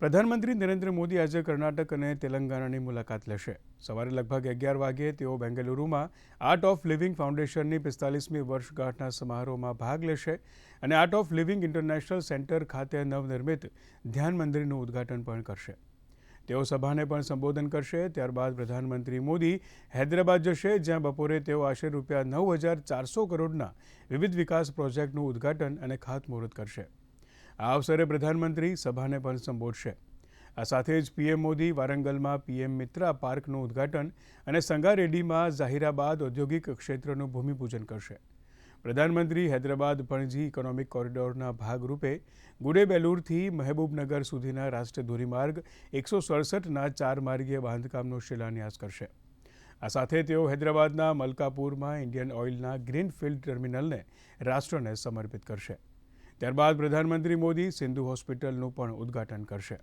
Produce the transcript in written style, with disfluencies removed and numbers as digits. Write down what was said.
પ્રધાનમંત્રી નરેન્દ્ર મોદી આજે કર્ણાટક અને તેલંગાણાની મુલાકાત લેશે. સવારે લગભગ 11 વાગ્યે તેઓ બેંગલુરુમાં આર્ટ ઓફ લિવિંગ ફાઉન્ડેશનની 45મી વર્ષગાંઠના સમારોહમાં ભાગ લેશે અને art of living international centre ખાતે નવનિર્મિત ધ્યાન મંદિરનું ઉદ્ઘાટન પણ કરશે. તેઓ સભાને પણ સંબોધન કરશે. ત્યારબાદ પ્રધાનમંત્રી મોદી હૈદરાબાદ જશે, જ્યાં બપોરે તેઓ આશરે ₹9,400 કરોડના વિવિધ વિકાસ પ્રોજેક્ટનું ઉદ્ઘાટન અને ખાતમુહૂર્ત કરશે. આ અવસરે પ્રધાનમંત્રી સભાને પણ સંબોધશે. આ સાથે જ પીએમ મોદી વારંગલમાં પીએમ મિત્રા પાર્કનું ઉદ્ઘાટન અને સંગારેડ્ડીમાં ઝાહિરાબાદ ઔદ્યોગિક ક્ષેત્રનું ભૂમિપૂજન કરશે. પ્રધાનમંત્રી હૈદરાબાદ પણજી ઇકોનોમિક કોરિડોરના ભાગરૂપે ગુડેબેલુરથી મહેબૂબનગર સુધીના રાષ્ટ્રીય ધોરીમાર્ગ 167ના 4 માર્ગીય બાંધકામનો શિલાન્યાસ કરશે. આ સાથે તેઓ હૈદરાબાદના મલકાપુરમાં ઇન્ડિયન ઓઇલના ગ્રીનફિલ્ડ ટર્મિનલને રાષ્ટ્રને સમર્પિત કરશે. ત્યારબાદ પ્રધાનમંત્રી મોદી સિંધુ હોસ્પિટલનું પણ ઉદ્ઘાટન કરશે.